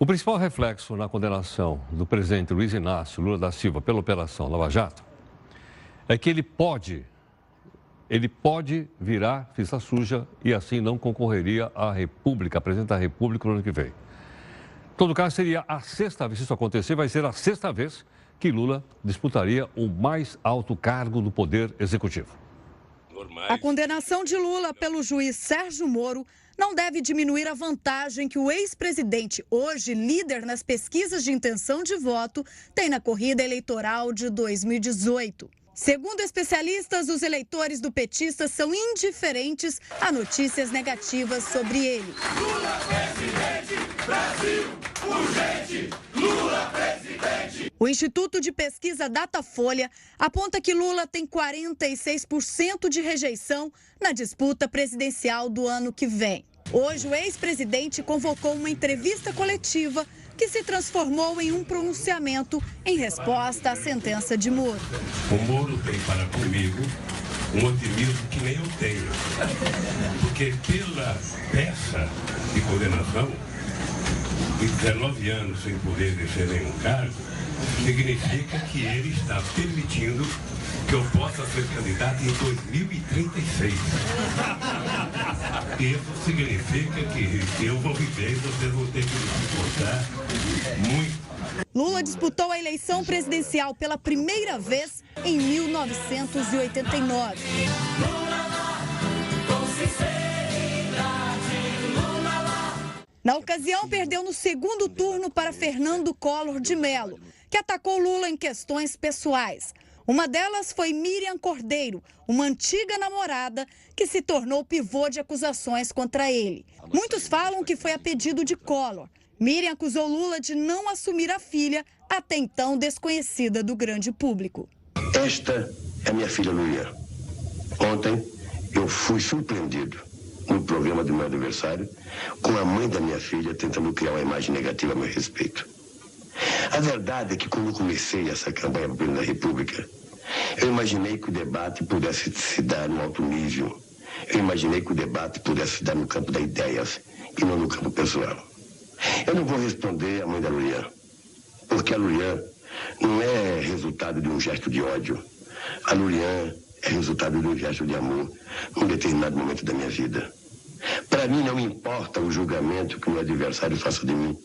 O principal reflexo na condenação do presidente Luiz Inácio Lula da Silva pela Operação Lava Jato é que ele pode virar ficha suja e assim não concorreria à República, apresentar a República no ano que vem. Em todo caso, seria a sexta vez, se isso acontecer, vai ser a sexta vez que Lula disputaria o mais alto cargo do Poder Executivo. A condenação de Lula pelo juiz Sérgio Moro não deve diminuir a vantagem que o ex-presidente, hoje líder nas pesquisas de intenção de voto, tem na corrida eleitoral de 2018. Segundo especialistas, os eleitores do petista são indiferentes a notícias negativas sobre ele. Lula presidente, Brasil urgente, Lula presidente. O Instituto de Pesquisa Datafolha aponta que Lula tem 46% de rejeição na disputa presidencial do ano que vem. Hoje, o ex-presidente convocou uma entrevista coletiva que se transformou em um pronunciamento em resposta à sentença de Moro. O Moro tem para comigo um otimismo que nem eu tenho. Porque pela peça de condenação, em 19 anos sem poder exercer nenhum cargo, significa que ele está permitindo que eu possa ser candidato em 2036. Isso significa que eu vou viver e vocês vão ter que me suportar muito. Lula disputou a eleição presidencial pela primeira vez em 1989. Na ocasião, perdeu no segundo turno para Fernando Collor de Mello, que atacou Lula em questões pessoais. Uma delas foi Miriam Cordeiro, uma antiga namorada que se tornou pivô de acusações contra ele. Muitos falam que foi a pedido de Collor. Miriam acusou Lula de não assumir a filha, até então desconhecida do grande público. Esta é minha filha Luia. Ontem eu fui surpreendido no programa do meu aniversário com a mãe da minha filha tentando criar uma imagem negativa a meu respeito. A verdade é que quando eu comecei essa campanha para o presidente da República, eu imaginei que o debate pudesse se dar no alto nível. Eu imaginei que o debate pudesse se dar no campo das ideias e não no campo pessoal. Eu não vou responder à mãe da Lulian, porque a Lulian não é resultado de um gesto de ódio. A Lulian é resultado de um gesto de amor num determinado momento da minha vida. Para mim não importa o julgamento que o meu adversário faça de mim,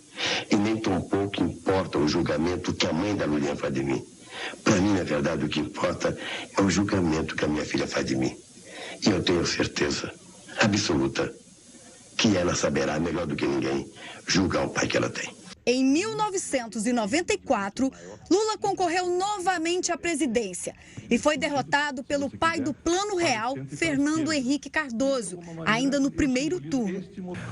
e nem tampouco importa o julgamento que a mãe da Lulian faz de mim. Para mim, na verdade, o que importa é o julgamento que a minha filha faz de mim. E eu tenho certeza absoluta que ela saberá melhor do que ninguém julgar o pai que ela tem. Em 1994, Lula concorreu novamente à presidência e foi derrotado pelo pai do Plano Real, Fernando Henrique Cardoso, ainda no primeiro turno.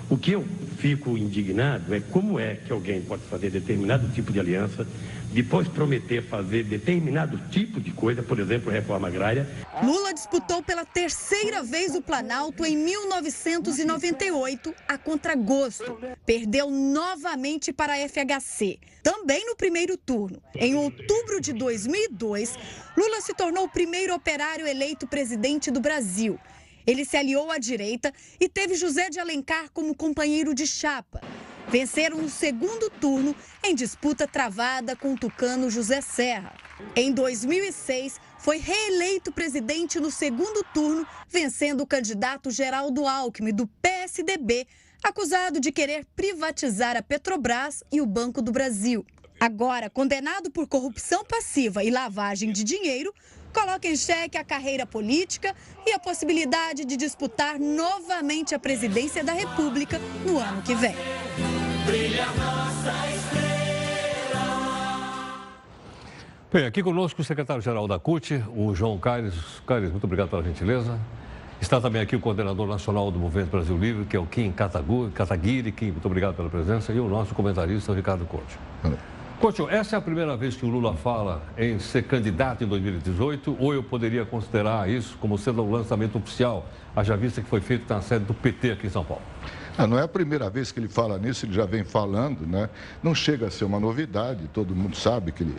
O que eu fico indignado é como é que alguém pode fazer determinado tipo de aliança, depois prometer fazer determinado tipo de coisa, por exemplo, reforma agrária. Lula disputou pela terceira vez o Planalto em 1998, a contragosto. Perdeu novamente para a FHC, também no primeiro turno. Em outubro de 2002, Lula se tornou o primeiro operário eleito presidente do Brasil. Ele se aliou à direita e teve José de Alencar como companheiro de chapa. Venceram no segundo turno em disputa travada com o tucano José Serra. Em 2006, foi reeleito presidente no segundo turno, vencendo o candidato Geraldo Alckmin, do PSDB, acusado de querer privatizar a Petrobras e o Banco do Brasil. Agora, condenado por corrupção passiva e lavagem de dinheiro, coloca em xeque a carreira política e a possibilidade de disputar novamente a presidência da República no ano que vem. Brilha nossa estrela. Bem, aqui conosco o secretário-geral da CUT, o João Caires. Caires, muito obrigado pela gentileza. Está também aqui o coordenador nacional do Movimento Brasil Livre, que é o Kim Kataguiri. Kim, muito obrigado pela presença. E o nosso comentarista, o Ricardo Couto. Couto, essa é a primeira vez que o Lula fala em ser candidato em 2018, ou eu poderia considerar isso como sendo o lançamento oficial, haja vista que foi feito na sede do PT aqui em São Paulo? Não é a primeira vez que ele fala nisso, ele já vem falando, né? Não chega a ser uma novidade, todo mundo sabe que ele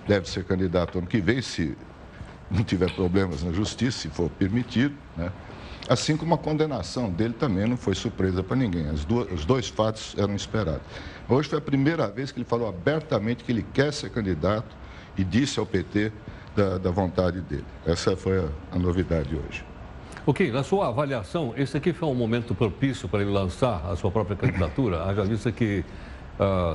deve ser candidato ano que vem, se não tiver problemas na justiça, se for permitido, né? Assim como a condenação dele também não foi surpresa para ninguém. Os dois fatos eram esperados. Hoje foi a primeira vez que ele falou abertamente que ele quer ser candidato e disse ao PT da vontade dele. Essa foi a novidade hoje. Ok, na sua avaliação, esse aqui foi um momento propício para ele lançar a sua própria candidatura? Haja vista que,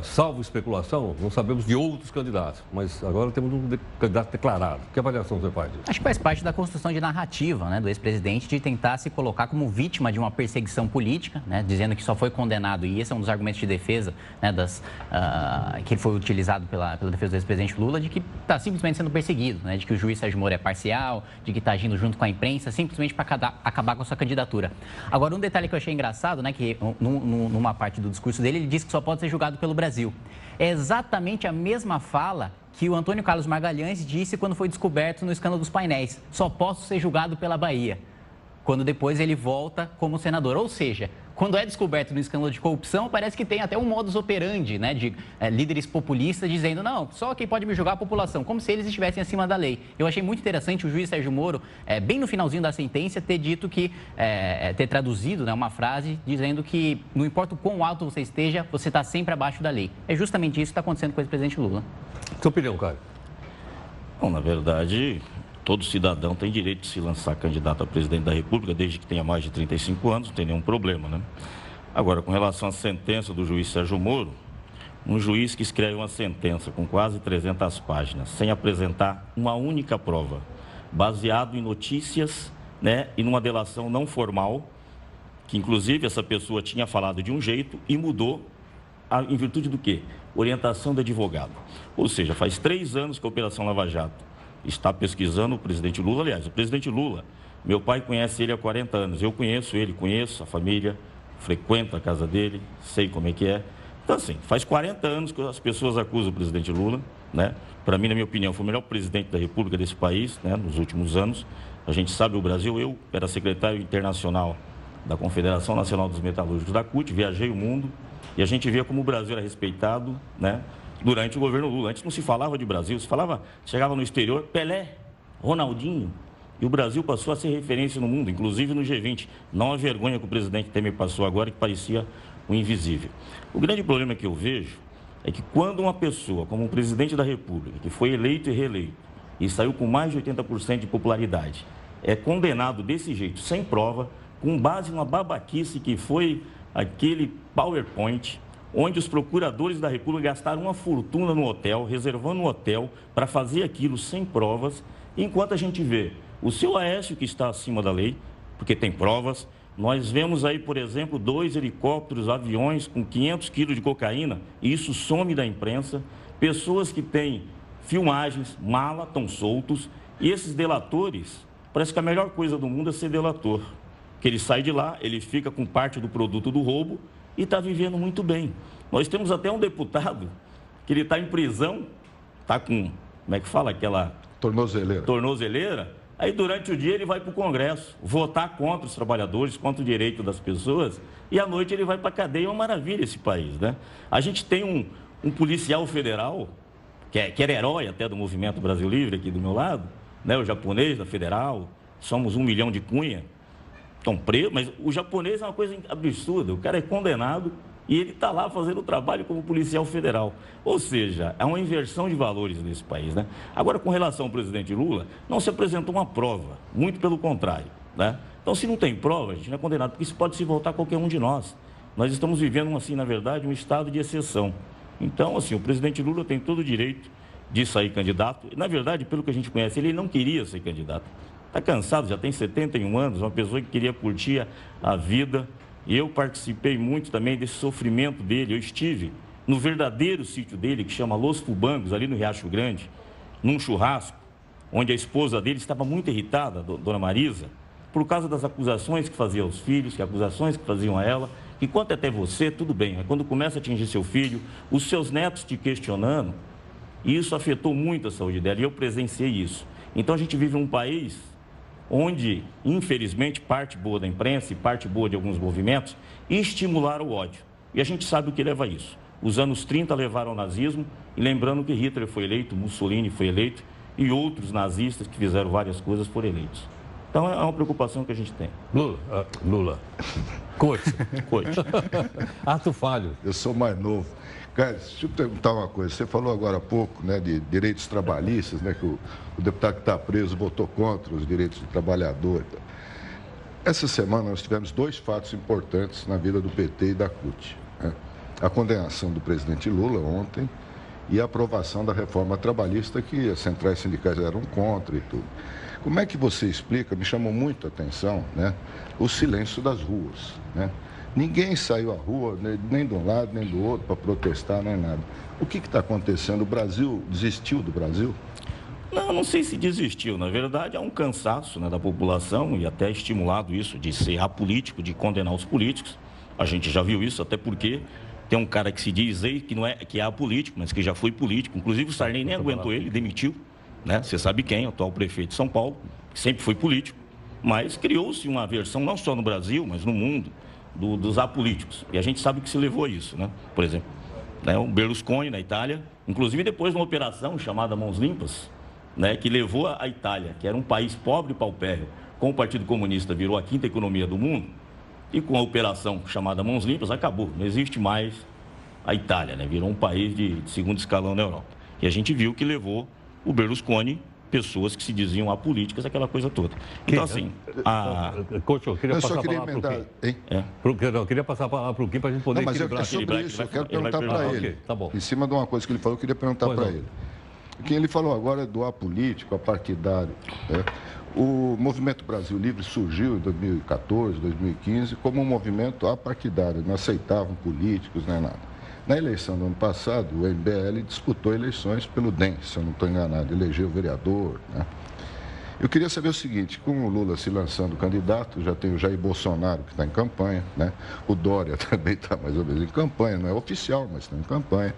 salvo especulação, não sabemos de outros candidatos, mas agora temos um candidato declarado. Que avaliação você faz disso? Acho que faz parte da construção de narrativa, né, do ex-presidente de tentar se colocar como vítima de uma perseguição política, né, dizendo que só foi condenado, e esse é um dos argumentos de defesa, né, que foi utilizado pela defesa do ex-presidente Lula, de que está simplesmente sendo perseguido, né, de que o juiz Sérgio Moro é parcial, de que está agindo junto com a imprensa, simplesmente para acabar com a sua candidatura. Agora, um detalhe que eu achei engraçado, né, que numa parte do discurso dele, ele disse que só pode ser julgado pelo Brasil. É exatamente a mesma fala que o Antônio Carlos Magalhães disse quando foi descoberto no escândalo dos painéis. Só posso ser julgado pela Bahia, quando depois ele volta como senador. Ou seja, quando é descoberto no escândalo de corrupção, parece que tem até um modus operandi, né, de líderes populistas dizendo, não, só quem pode me julgar é a população, como se eles estivessem acima da lei. Eu achei muito interessante o juiz Sérgio Moro, bem no finalzinho da sentença, ter dito que, ter traduzido, né, uma frase dizendo que não importa o quão alto você esteja, você está sempre abaixo da lei. É justamente isso que está acontecendo com o ex-presidente Lula. Sua opinião, Caio? Bom, na verdade, todo cidadão tem direito de se lançar candidato a presidente da República, desde que tenha mais de 35 anos, não tem nenhum problema, né? Agora, com relação à sentença do juiz Sérgio Moro, um juiz que escreve uma sentença com quase 300 páginas, sem apresentar uma única prova, baseado em notícias, né, e numa delação não formal, que inclusive essa pessoa tinha falado de um jeito e mudou em virtude do quê? Orientação do advogado. Ou seja, faz 3 anos que a Operação Lava Jato está pesquisando o presidente Lula. Aliás, o presidente Lula, meu pai conhece ele há 40 anos, eu conheço ele, conheço a família, frequento a casa dele, sei como é que é. Então, assim, faz 40 anos que as pessoas acusam o presidente Lula, né? Para mim, na minha opinião, foi o melhor presidente da República desse país, né, nos últimos anos. A gente sabe, o Brasil, eu era secretário internacional da Confederação Nacional dos Metalúrgicos da CUT, viajei o mundo e a gente via como o Brasil era respeitado, né, durante o governo Lula. Antes não se falava de Brasil, se falava, chegava no exterior, Pelé, Ronaldinho, e o Brasil passou a ser referência no mundo, inclusive no G20. Não a vergonha que o presidente Temer passou agora, que parecia o invisível. O grande problema que eu vejo é que quando uma pessoa, como um presidente da República, que foi eleito e reeleito, e saiu com mais de 80% de popularidade, é condenado desse jeito, sem prova, com base numa babaquice que foi aquele PowerPoint, onde os procuradores da República gastaram uma fortuna no hotel, reservando um hotel para fazer aquilo sem provas, enquanto a gente vê o seu Aécio, que está acima da lei, porque tem provas. Nós vemos aí, por exemplo, 2 helicópteros, aviões com 500 quilos de cocaína, e isso some da imprensa. Pessoas que têm filmagens, mala, estão soltos, e esses delatores, parece que a melhor coisa do mundo é ser delator. Que ele sai de lá, ele fica com parte do produto do roubo e está vivendo muito bem. Nós temos até um deputado que ele está em prisão, está com, como é que fala, aquela... Tornozeleira. Aí durante o dia ele vai para o Congresso votar contra os trabalhadores, contra o direito das pessoas, e à noite ele vai para a cadeia. É uma maravilha esse país, né? A gente tem um policial federal, que era herói até do Movimento Brasil Livre, aqui do meu lado, né? O japonês da Federal, somos 1 milhão de cunha, estão presos, mas o japonês é uma coisa absurda, o cara é condenado e ele está lá fazendo o trabalho como policial federal. Ou seja, é uma inversão de valores nesse país, né? Agora, com relação ao presidente Lula, não se apresentou uma prova, muito pelo contrário, né? Então, se não tem prova, a gente não é condenado, porque isso pode se voltar a qualquer um de nós. Nós estamos vivendo, assim, na verdade, um estado de exceção. Então, assim, o presidente Lula tem todo o direito de sair candidato. Na verdade, pelo que a gente conhece, ele não queria ser candidato. Está cansado, já tem 71 anos, uma pessoa que queria curtir a vida. E eu participei muito também desse sofrimento dele. Eu estive no verdadeiro sítio dele, que chama Los Fubangos, ali no Riacho Grande, num churrasco, onde a esposa dele estava muito irritada, dona Marisa, por causa das acusações que fazia aos filhos, que acusações que faziam a ela. E quanto até você, tudo bem, quando começa a atingir seu filho, os seus netos te questionando, e isso afetou muito a saúde dela, e eu presenciei isso. Então a gente vive um país onde, infelizmente, parte boa da imprensa e parte boa de alguns movimentos estimularam o ódio. E a gente sabe o que leva a isso. Os anos 30 levaram ao nazismo, e lembrando que Hitler foi eleito, Mussolini foi eleito, e outros nazistas que fizeram várias coisas foram eleitos. Então, é uma preocupação que a gente tem. Lula. Coach. Ato falho. Eu sou mais novo. Cara, deixa eu perguntar uma coisa. Você falou agora há pouco, né, de direitos trabalhistas, né, que o deputado que está preso votou contra os direitos do trabalhador. Essa semana nós tivemos 2 fatos importantes na vida do PT e da CUT, né? A condenação do presidente Lula ontem e a aprovação da reforma trabalhista que as centrais sindicais eram contra e tudo. Como é que você explica, me chamou muito a atenção, né, o silêncio das ruas, né? Ninguém saiu à rua, nem de um lado, nem do outro, para protestar, nem nada. O que está acontecendo? O Brasil desistiu do Brasil? Não sei se desistiu. Na verdade, há um cansaço, né, da população e até estimulado isso de ser apolítico, de condenar os políticos. A gente já viu isso, até porque tem um cara que se diz aí que é apolítico, mas que já foi político. Inclusive o Sarney nem aguentou ele, demitiu, né? Você sabe quem, o atual prefeito de São Paulo, que sempre foi político. Mas criou-se uma versão, não só no Brasil, mas no mundo, dos apolíticos. E a gente sabe que se levou a isso, né? Por exemplo, né, o Berlusconi na Itália, inclusive depois de uma operação chamada Mãos Limpas, né, que levou a Itália, que era um país pobre e paupérrimo, com o Partido Comunista virou a 5ª economia do mundo, e com a operação chamada Mãos Limpas acabou. Não existe mais a Itália, né? Virou um país de 2º escalão na Europa. E a gente viu que levou o Berlusconi pessoas que se diziam apolíticas, aquela coisa toda. Então, assim... Coach, eu queria passar a palavra para o Kim. Eu queria passar a palavra para o Kim para a gente poder equilibrar. Mas é sobre isso, eu quero perguntar para ele. Tá bom. Em cima de uma coisa que ele falou, eu queria perguntar para ele. Quem ele falou agora é do apolítico, apartidário. Né? O Movimento Brasil Livre surgiu em 2014, 2015, como um movimento apartidário, não aceitavam políticos nem nada. Na eleição do ano passado, o MBL disputou eleições pelo DEM, se eu não estou enganado, elegeu vereador, né? Eu queria saber o seguinte, com o Lula se lançando candidato, já tem o Jair Bolsonaro que está em campanha, né? O Dória também está mais ou menos em campanha, não é oficial, mas está em campanha.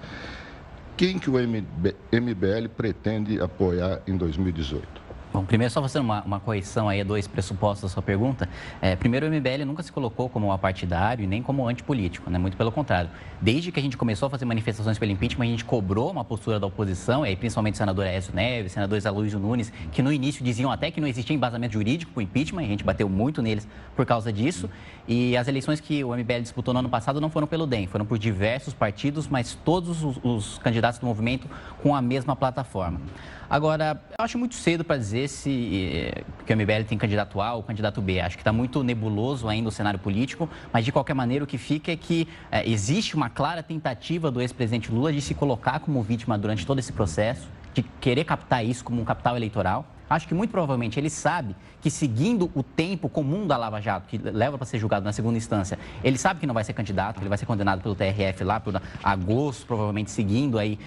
Quem que o MBL pretende apoiar em 2018? Bom, primeiro só fazendo uma correção aí a 2 pressupostos da sua pergunta. Primeiro, o MBL nunca se colocou como apartidário e nem como antipolítico, né? Muito pelo contrário. Desde que a gente começou a fazer manifestações pelo impeachment, a gente cobrou uma postura da oposição, e aí, principalmente o senador Aécio Neves, senadores Aloysio Nunes, que no início diziam até que não existia embasamento jurídico para o impeachment, a gente bateu muito neles por causa disso. E as eleições que o MBL disputou no ano passado não foram pelo DEM, foram por diversos partidos, mas todos os candidatos do movimento com a mesma plataforma. Agora, eu acho muito cedo para dizer que o MBL tem candidato A ou candidato B. Acho que está muito nebuloso ainda o cenário político, mas de qualquer maneira o que fica é que existe uma clara tentativa do ex-presidente Lula de se colocar como vítima durante todo esse processo, de querer captar isso como um capital eleitoral. Acho que muito provavelmente ele sabe que, seguindo o tempo comum da Lava Jato, que leva para ser julgado na segunda instância, ele sabe que não vai ser candidato, que ele vai ser condenado pelo TRF lá por agosto, provavelmente seguindo aí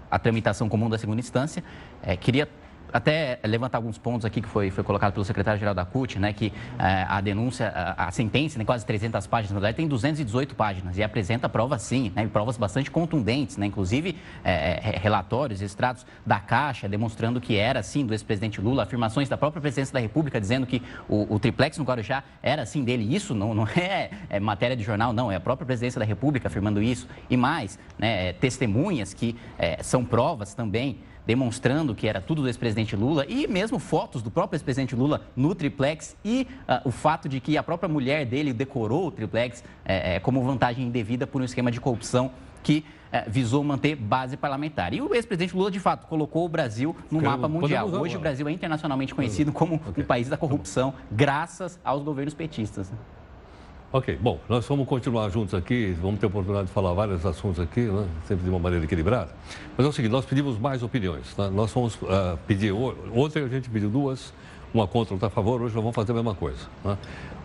a tramitação comum da segunda instância. Queria até levantar alguns pontos aqui que foi colocado pelo secretário-geral da CUT, né, que a denúncia, a sentença, né, quase 300 páginas, na verdade tem 218 páginas e apresenta provas sim, né, provas bastante contundentes, né, inclusive relatórios, extratos da Caixa demonstrando que era sim do ex-presidente Lula, afirmações da própria presidência da República dizendo que o triplex no Guarujá era sim dele. Isso não é matéria de jornal, não, é a própria presidência da República afirmando isso. E mais, né, testemunhas que são provas também, demonstrando que era tudo do ex-presidente Lula, e mesmo fotos do próprio ex-presidente Lula no triplex, e o fato de que a própria mulher dele decorou o triplex como vantagem indevida por um esquema de corrupção que visou manter base parlamentar. E o ex-presidente Lula, de fato, colocou o Brasil no mapa mundial. Hoje o Brasil é internacionalmente conhecido como um país da corrupção, graças aos governos petistas. Ok, bom, nós vamos continuar juntos aqui, vamos ter a oportunidade de falar vários assuntos aqui, né? Sempre de uma maneira equilibrada. Mas é o seguinte, nós pedimos mais opiniões, né? Nós vamos pedir, ontem a gente pediu 2, uma contra, outra a favor, hoje nós vamos fazer a mesma coisa, né?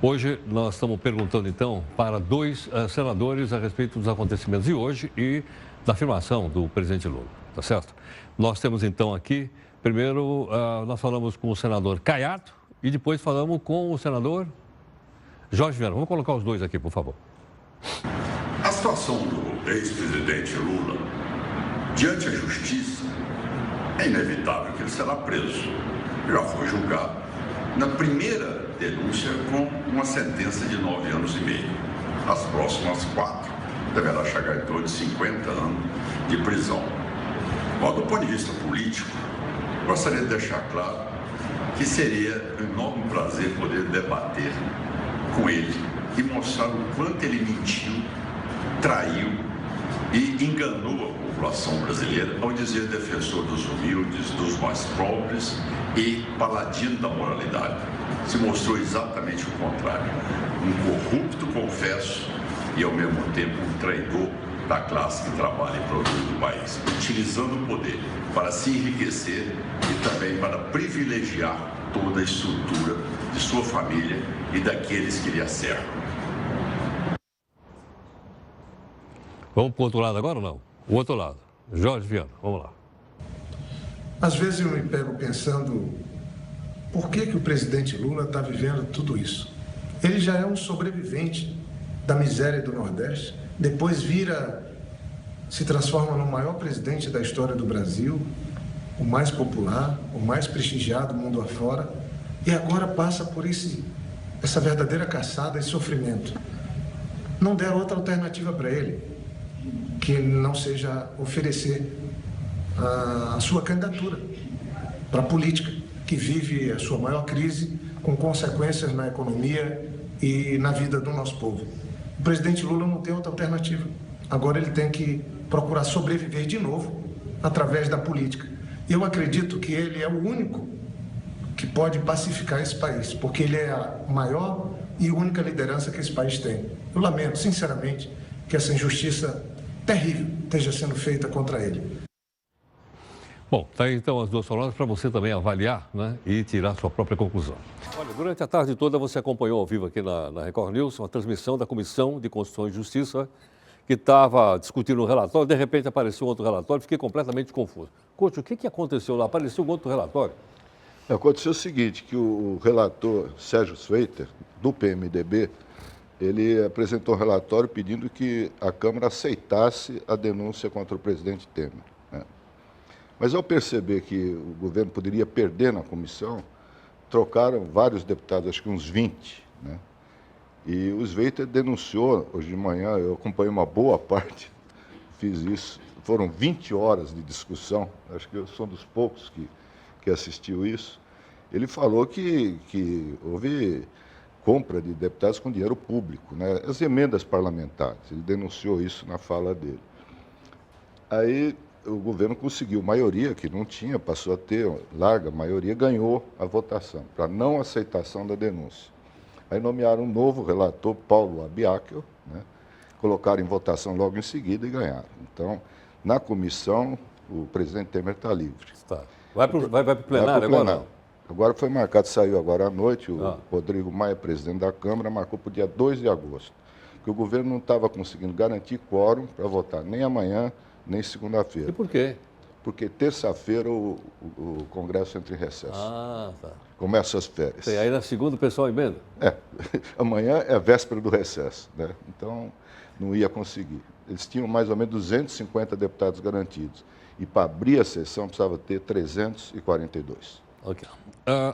Hoje nós estamos perguntando então para 2 senadores a respeito dos acontecimentos de hoje e da afirmação do presidente Lula, tá certo? Nós temos então aqui, primeiro nós falamos com o senador Caiado e depois falamos com o senador Jorge Viana. Vamos colocar os 2 aqui, por favor. A situação do ex-presidente Lula, diante a justiça, é inevitável que ele será preso. Já foi julgado na primeira denúncia com uma sentença de 9 anos e meio. As próximas 4 deverá chegar em torno de 50 anos de prisão. Bom, do ponto de vista político, gostaria de deixar claro que seria um enorme prazer poder debater com ele e mostrar o quanto ele mentiu, traiu e enganou a população brasileira ao dizer defensor dos humildes, dos mais pobres e paladino da moralidade. Se mostrou exatamente o contrário. Um corrupto, confesso, e ao mesmo tempo um traidor da classe que trabalha e produz no país, utilizando o poder para se enriquecer e também para privilegiar toda a estrutura de sua família e daqueles que lhe cercam. Vamos para o outro lado agora ou não? O outro lado. Jorge Viana, vamos lá. Às vezes eu me pego pensando por que o presidente Lula está vivendo tudo isso. Ele já é um sobrevivente da miséria do Nordeste, depois se transforma no maior presidente da história do Brasil, o mais popular, o mais prestigiado mundo afora, e agora passa por essa verdadeira caçada e sofrimento. Não deram outra alternativa para ele, que não seja oferecer a sua candidatura para a política, que vive a sua maior crise, com consequências na economia e na vida do nosso povo. O presidente Lula não tem outra alternativa. Agora ele tem que procurar sobreviver de novo através da política. Eu acredito que ele é o único que pode pacificar esse país, porque ele é a maior e única liderança que esse país tem. Eu lamento, sinceramente, que essa injustiça terrível esteja sendo feita contra ele. Bom, tá aí então as duas palavras para você também avaliar, né, e tirar sua própria conclusão. Olha, durante a tarde toda você acompanhou ao vivo aqui na Record News uma transmissão da Comissão de Constituição e Justiça que estava discutindo um relatório, de repente apareceu outro relatório, fiquei completamente confuso. Coach, o que aconteceu lá? Apareceu um outro relatório? Aconteceu o seguinte, que o relator Sérgio Sveiter, do PMDB, ele apresentou um relatório pedindo que a Câmara aceitasse a denúncia contra o presidente Temer, né? Mas ao perceber que o governo poderia perder na comissão, trocaram vários deputados, acho que uns 20, né? E o Sveiter denunciou, hoje de manhã, eu acompanhei uma boa parte, fiz isso, foram 20 horas de discussão, acho que eu sou um dos poucos que assistiu isso. Ele falou que houve compra de deputados com dinheiro público, né? As emendas parlamentares, ele denunciou isso na fala dele. Aí o governo conseguiu maioria, que não tinha, passou a ter larga maioria, ganhou a votação para não aceitação da denúncia. Aí nomearam um novo relator, Paulo Abiakel, né? Colocaram em votação logo em seguida e ganharam. Então, na comissão, o presidente Temer está livre. Tá. Vai para o plenário agora? Agora foi marcado, saiu agora à noite, o Rodrigo Maia, presidente da Câmara, marcou para o dia 2 de agosto. Porque o governo não estava conseguindo garantir quórum para votar nem amanhã, nem segunda-feira. E por quê? Porque terça-feira o Congresso entra em recesso. Ah, tá. Começa as férias. E aí na segunda o pessoal emenda? Amanhã é a véspera do recesso, né? Então não ia conseguir. Eles tinham mais ou menos 250 deputados garantidos. E para abrir a sessão precisava ter 342. Ok.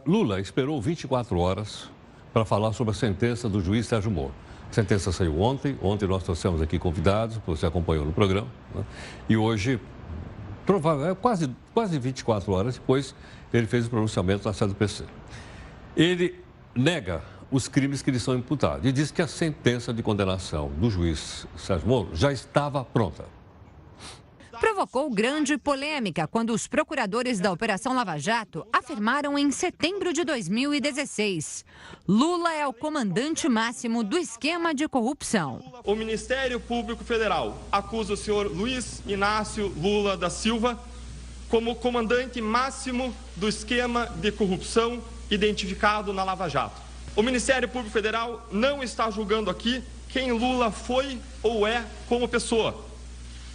Lula esperou 24 horas para falar sobre a sentença do juiz Sérgio Moro. A sentença saiu ontem. Ontem nós trouxemos aqui convidados, você acompanhou no programa, né? E hoje, quase 24 horas depois, ele fez o pronunciamento na sede do PC. Ele nega os crimes que lhe são imputados e diz que a sentença de condenação do juiz Sérgio Moro já estava pronta. Provocou grande polêmica quando os procuradores da Operação Lava Jato afirmaram em setembro de 2016: Lula é o comandante máximo do esquema de corrupção. O Ministério Público Federal acusa o senhor Luiz Inácio Lula da Silva como comandante máximo do esquema de corrupção identificado na Lava Jato. O Ministério Público Federal não está julgando aqui quem Lula foi ou é como pessoa.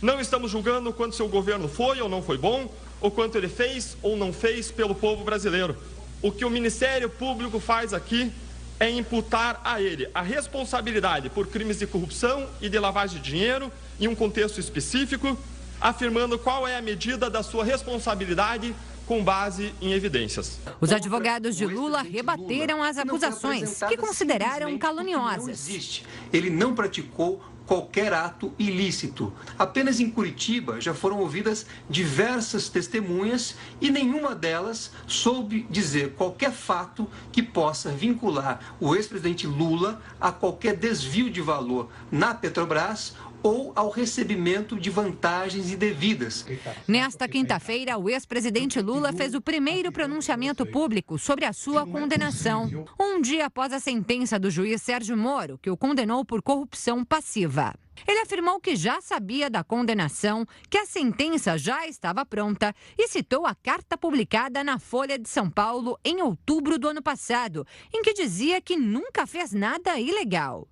Não estamos julgando quanto seu governo foi ou não foi bom, ou quanto ele fez ou não fez pelo povo brasileiro. O que o Ministério Público faz aqui é imputar a ele a responsabilidade por crimes de corrupção e de lavagem de dinheiro em um contexto específico, afirmando qual é a medida da sua responsabilidade com base em evidências. Os advogados de Lula rebateram as acusações, que consideraram caluniosas. Ele não praticou qualquer ato ilícito. Apenas em Curitiba já foram ouvidas diversas testemunhas e nenhuma delas soube dizer qualquer fato que possa vincular o ex-presidente Lula a qualquer desvio de valor na Petrobras ou ao recebimento de vantagens indevidas. Nesta quinta-feira, o ex-presidente Lula fez o primeiro pronunciamento público sobre a sua condenação, um dia após a sentença do juiz Sérgio Moro, que o condenou por corrupção passiva. Ele afirmou que já sabia da condenação, que a sentença já estava pronta e citou a carta publicada na Folha de São Paulo em outubro do ano passado, em que dizia que nunca fez nada ilegal.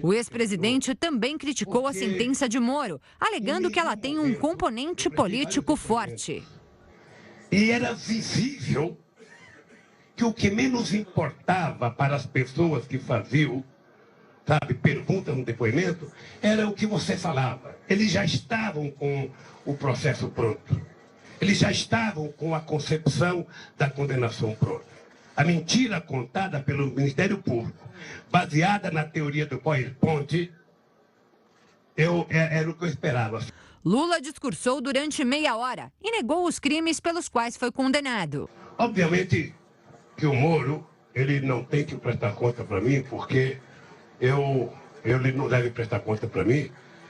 O ex-presidente também criticou a sentença de Moro, alegando que ela tem um componente político forte. E era visível que o que menos importava para as pessoas que faziam, perguntas no depoimento, era o que você falava. Eles já estavam com o processo pronto. Eles já estavam com a concepção da condenação pronta. A mentira contada pelo Ministério Público, baseada na teoria do PowerPoint, era o que eu esperava. Lula discursou durante meia hora e negou os crimes pelos quais foi condenado. Obviamente que o Moro, ele não tem que prestar conta para mim, porque ele não deve prestar conta para mim.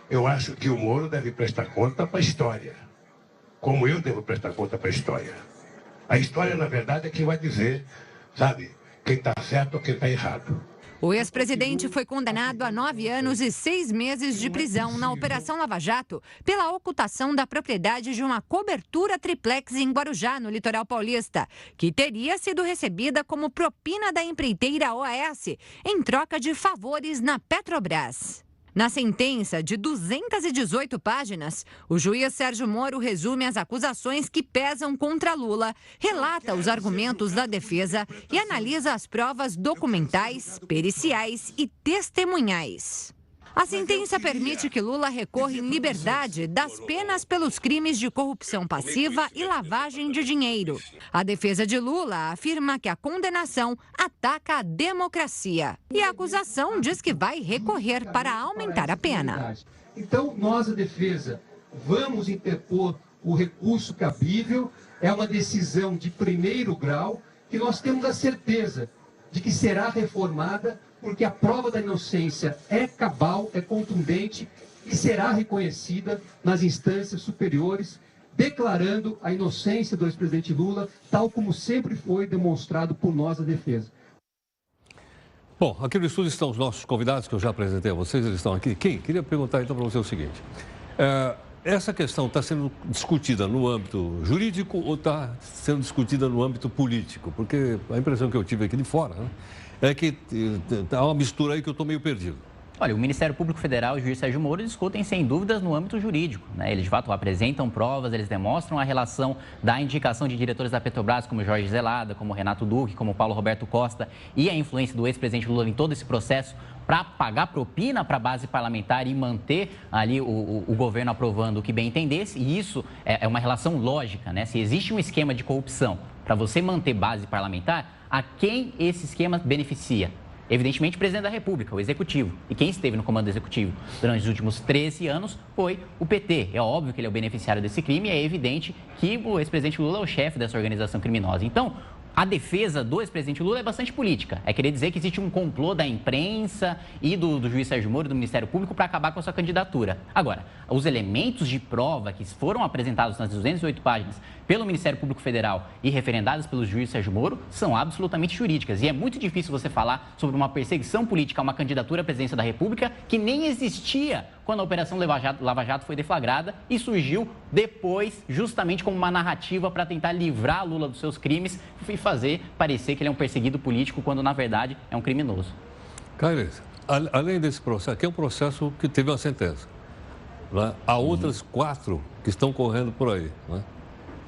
Eu acho que o Moro deve prestar conta para a história, como eu devo prestar conta para a história. A história, na verdade, é quem vai dizer, quem está certo ou quem está errado. O ex-presidente foi condenado a 9 anos e 6 meses de prisão na Operação Lava Jato pela ocultação da propriedade de uma cobertura triplex em Guarujá, no litoral paulista, que teria sido recebida como propina da empreiteira OAS em troca de favores na Petrobras. Na sentença de 218 páginas, o juiz Sérgio Moro resume as acusações que pesam contra Lula, relata os argumentos da defesa e analisa as provas documentais, periciais e testemunhais. A sentença permite que Lula recorra em liberdade das penas pelos crimes de corrupção passiva e lavagem de dinheiro. A defesa de Lula afirma que a condenação ataca a democracia. E a acusação diz que vai recorrer para aumentar a pena. Então, nós, a defesa, vamos interpor o recurso cabível. É uma decisão de primeiro grau que nós temos a certeza de que será reformada, porque a prova da inocência é cabal, é contundente e será reconhecida nas instâncias superiores, declarando a inocência do ex-presidente Lula, tal como sempre foi demonstrado por nós, a defesa. Bom, aqui no estúdio estão os nossos convidados, que eu já apresentei a vocês, eles estão aqui. Quem? Queria perguntar então para você o seguinte. Essa questão está sendo discutida no âmbito jurídico ou está sendo discutida no âmbito político? Porque a impressão que eu tive aqui de fora, é que há uma mistura aí que eu estou meio perdido. Olha, o Ministério Público Federal e o juiz Sérgio Moro discutem sem dúvidas no âmbito jurídico, né? Eles, de fato, apresentam provas, eles demonstram a relação da indicação de diretores da Petrobras, como Jorge Zelada, como Renato Duque, como Paulo Roberto Costa, e a influência do ex-presidente Lula em todo esse processo para pagar propina para a base parlamentar e manter ali o governo aprovando o que bem entendesse. E isso é uma relação lógica, né? Se existe um esquema de corrupção para você manter base parlamentar, a quem esse esquema beneficia? Evidentemente, o presidente da República, o executivo. E quem esteve no comando do executivo durante os últimos 13 anos foi o PT. É óbvio que ele é o beneficiário desse crime e é evidente que o ex-presidente Lula é o chefe dessa organização criminosa. Então, a defesa do ex-presidente Lula é bastante política. É querer dizer que existe um complô da imprensa e do juiz Sérgio Moro, do Ministério Público, para acabar com a sua candidatura. Agora, os elementos de prova que foram apresentados nas 208 páginas pelo Ministério Público Federal e referendadas pelo juiz Sérgio Moro são absolutamente jurídicas. E é muito difícil você falar sobre uma perseguição política a uma candidatura à presidência da República que nem existia quando a Operação Lava Jato foi deflagrada e surgiu depois justamente como uma narrativa para tentar livrar Lula dos seus crimes e fazer parecer que ele é um perseguido político quando, na verdade, é um criminoso. Caires, além desse processo, que é um processo que teve uma sentença, né? Há outras 4 que estão correndo por aí, né?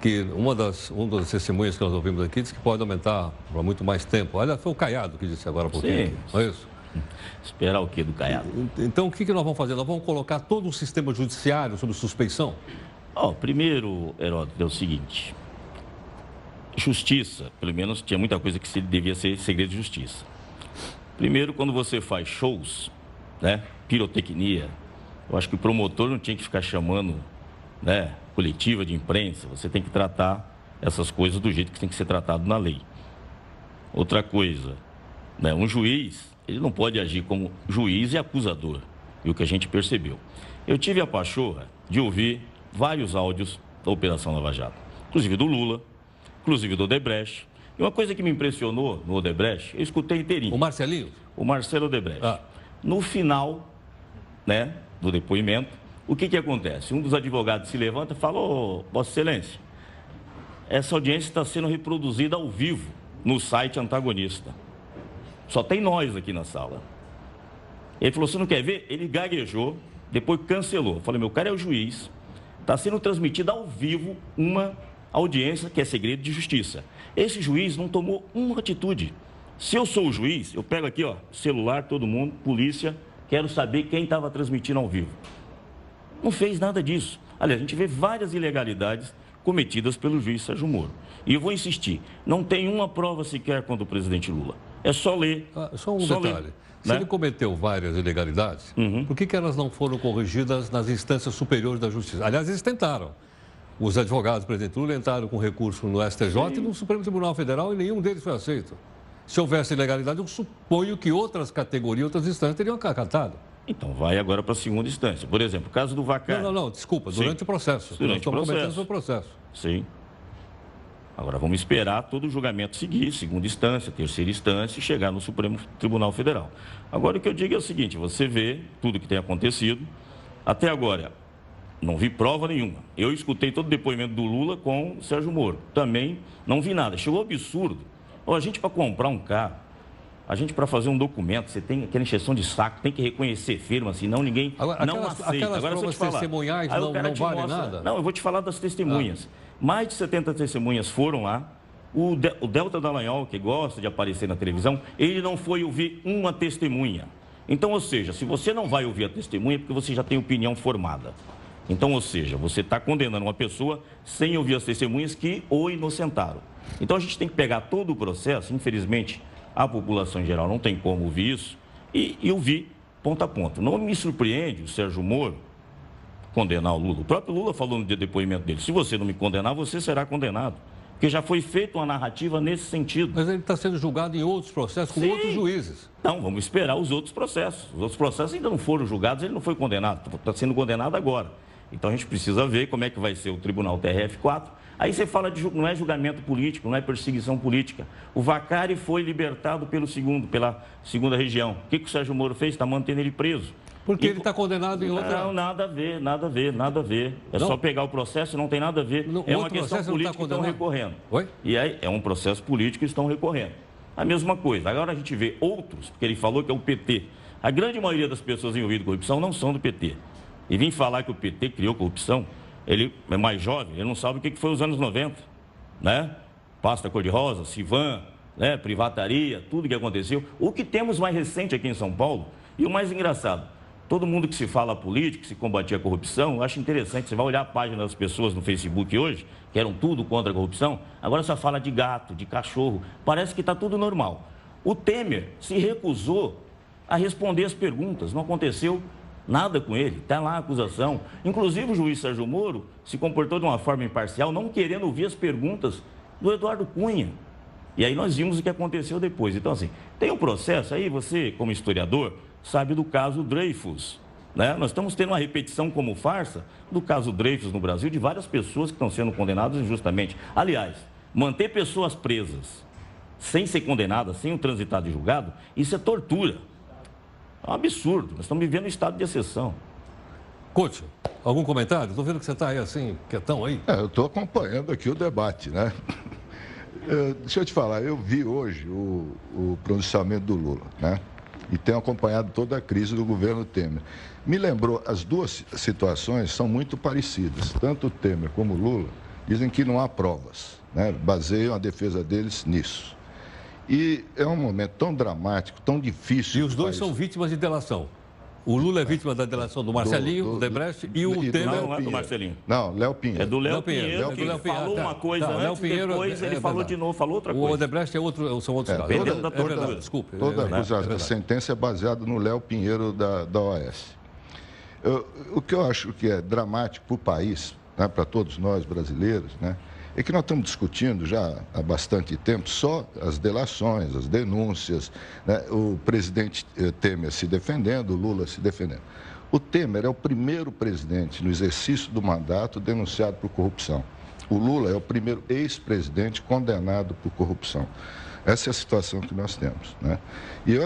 Que uma das testemunhas que nós ouvimos aqui disse que pode aumentar por muito mais tempo. Olha, foi o Caiado que disse agora há pouquinho, não é isso? Esperar o quê do Caiado? Então, o que nós vamos fazer? Nós vamos colocar todo o sistema judiciário sob suspeição? Primeiro, Heródoto, é o seguinte. Justiça, pelo menos, tinha muita coisa que devia ser segredo de justiça. Primeiro, quando você faz shows, né, pirotecnia, Eu acho que o promotor não tinha que ficar chamando, né, coletiva de imprensa. Você tem que tratar essas coisas do jeito que tem que ser tratado na lei. Outra coisa, né, um juiz, ele não pode agir como juiz e acusador. E o que a gente percebeu. Eu tive a pachorra de ouvir vários áudios da Operação Lava Jato. Inclusive do Lula, inclusive do Odebrecht. E uma coisa que me impressionou no Odebrecht, eu escutei inteirinho. O Marcelinho? O Marcelo Odebrecht. No final, né, do depoimento, o que acontece? Um dos advogados se levanta e fala: ô, Vossa Excelência, essa audiência está sendo reproduzida ao vivo no site antagonista. Só tem nós aqui na sala. Ele falou: você não quer ver? Ele gaguejou, depois cancelou. Eu falei: meu cara é o juiz, está sendo transmitida ao vivo uma audiência que é segredo de justiça. Esse juiz não tomou uma atitude. Se eu sou o juiz, eu pego aqui, ó, celular, todo mundo, polícia, quero saber quem estava transmitindo ao vivo. Não fez nada disso. Aliás, a gente vê várias ilegalidades cometidas pelo juiz Sérgio Moro. E eu vou insistir, não tem uma prova sequer contra o presidente Lula. É só ler. Só um detalhe. Se ele cometeu várias ilegalidades, por que elas não foram corrigidas nas instâncias superiores da Justiça? Aliás, eles tentaram. Os advogados do presidente Lula entraram com recurso no STJ e no Supremo Tribunal Federal e nenhum deles foi aceito. Se houvesse ilegalidade, eu suponho que outras categorias, outras instâncias teriam acatado. Então, vai agora para a segunda instância. Por exemplo, o caso do Vacari. Não, desculpa, durante o processo. Durante o processo. Sim. Agora, vamos esperar todo o julgamento seguir, segunda instância, terceira instância, e chegar no Supremo Tribunal Federal. Agora, o que eu digo é o seguinte: você vê tudo que tem acontecido. Até agora, não vi prova nenhuma. Eu escutei todo o depoimento do Lula com o Sérgio Moro. Também não vi nada. Chegou absurdo. A gente, para comprar um carro, a gente, para fazer um documento, você tem aquela encheção de saco, tem que reconhecer firma, senão ninguém não aceita. Aquelas agora, provas testemunhais não valem nada? Não, eu vou te falar das testemunhas. Mais de 70 testemunhas foram lá. O Delta Dallagnol, que gosta de aparecer na televisão, ele não foi ouvir uma testemunha. Então, ou seja, se você não vai ouvir a testemunha, é porque você já tem opinião formada. Então, ou seja, você está condenando uma pessoa sem ouvir as testemunhas que o inocentaram. Então, a gente tem que pegar todo o processo. Infelizmente, a população em geral não tem como ouvir isso, e ouvir ponto a ponto. Não me surpreende o Sérgio Moro condenar o Lula. O próprio Lula falou no depoimento dele: se você não me condenar, você será condenado. Porque já foi feita uma narrativa nesse sentido. Mas ele está sendo julgado em outros processos com outros juízes. Não, vamos esperar os outros processos. Os outros processos ainda não foram julgados, ele não foi condenado. Está sendo condenado agora. Então, a gente precisa ver como é que vai ser o Tribunal TRF4. Aí você fala de não é julgamento político, não é perseguição política. O Vacari foi libertado pela segunda região. O que o Sérgio Moro fez? Está mantendo ele preso. Porque ele está condenado em outra... Não, nada a ver, nada a ver, nada a ver. É só pegar o processo, não tem nada a ver. É uma questão política que estão recorrendo. Oi? E aí é um processo político que estão recorrendo. A mesma coisa. Agora a gente vê outros, porque ele falou que é o PT. A grande maioria das pessoas envolvidas em corrupção não são do PT. E vim falar que o PT criou corrupção, ele é mais jovem, ele não sabe o que foi os anos 90, né? Pasta cor-de-rosa, Civan, né? Privataria, tudo que aconteceu. O que temos mais recente aqui em São Paulo, e o mais engraçado, todo mundo que se fala político, que se combatia a corrupção, eu acho interessante, você vai olhar a página das pessoas no Facebook hoje, que eram tudo contra a corrupção, agora só fala de gato, de cachorro, parece que está tudo normal. O Temer se recusou a responder as perguntas, não aconteceu nada com ele, está lá a acusação. Inclusive o juiz Sérgio Moro se comportou de uma forma imparcial, não querendo ouvir as perguntas do Eduardo Cunha. E aí nós vimos o que aconteceu depois. Então, assim, tem um processo aí, você, como historiador, sabe do caso Dreyfus, né? Nós estamos tendo uma repetição como farsa do caso Dreyfus no Brasil, de várias pessoas que estão sendo condenadas injustamente. Aliás, manter pessoas presas sem ser condenadas, sem um transitado e julgado, isso é tortura. É um absurdo. Nós estamos vivendo um estado de exceção. Couto, algum comentário? Estou vendo que você está aí assim, quietão aí. Eu estou acompanhando aqui o debate, né? Deixa eu te falar, eu vi hoje o pronunciamento do Lula, né? E tenho acompanhado toda a crise do governo Temer. Me lembrou, as duas situações são muito parecidas. Tanto o Temer como o Lula dizem que não há provas, né? Baseiam a defesa deles nisso. E é um momento tão dramático, tão difícil. E os dois são vítimas de delação. O Lula é vítima da delação do Marcelinho, do Odebrecht, e o Temer... Não é do Marcelinho. Não, Léo Pinheiro. É do Léo Pinheiro, que falou uma coisa antes, depois ele falou de novo, falou outra coisa. O Odebrecht são outros casos. Dependendo da tortura. Desculpe. Toda a sentença é baseada no Léo Pinheiro da OAS. O que eu acho que é dramático para o país, né, para todos nós brasileiros, né, é que nós estamos discutindo já há bastante tempo só as delações, as denúncias, né, o presidente Temer se defendendo, o Lula se defendendo. O Temer é o primeiro presidente no exercício do mandato denunciado por corrupção. O Lula é o primeiro ex-presidente condenado por corrupção. Essa é a situação que nós temos, né? E eu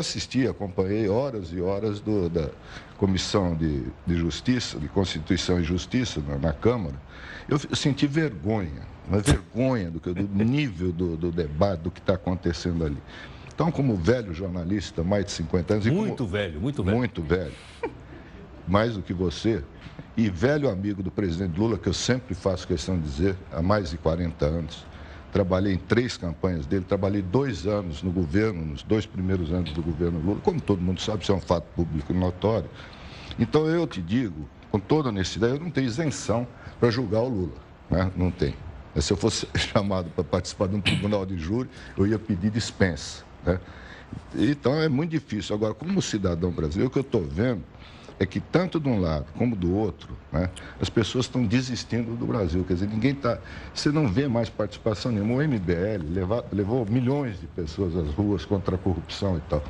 acompanhei horas e horas da Comissão de Justiça, de Constituição e Justiça na Câmara. Eu senti vergonha, uma vergonha do nível do debate, do que está acontecendo ali. Então, como velho jornalista, mais de 50 anos... Muito velho. Muito velho. Mais do que você, e velho amigo do presidente Lula, que eu sempre faço questão de dizer, há mais de 40 anos. Trabalhei em 3 campanhas dele, trabalhei 2 anos no governo, nos 2 primeiros anos do governo Lula. Como todo mundo sabe, isso é um fato público notório. Então, eu te digo, com toda honestidade, eu não tenho isenção para julgar o Lula, né? Não tem. Se eu fosse chamado para participar de um tribunal de júri, eu ia pedir dispensa, né? Então, é muito difícil. Agora, como cidadão brasileiro, o que eu estou vendo é que tanto de um lado como do outro, né, as pessoas estão desistindo do Brasil. Quer dizer, você não vê mais participação nenhuma. O MBL levou milhões de pessoas às ruas contra a corrupção e tal.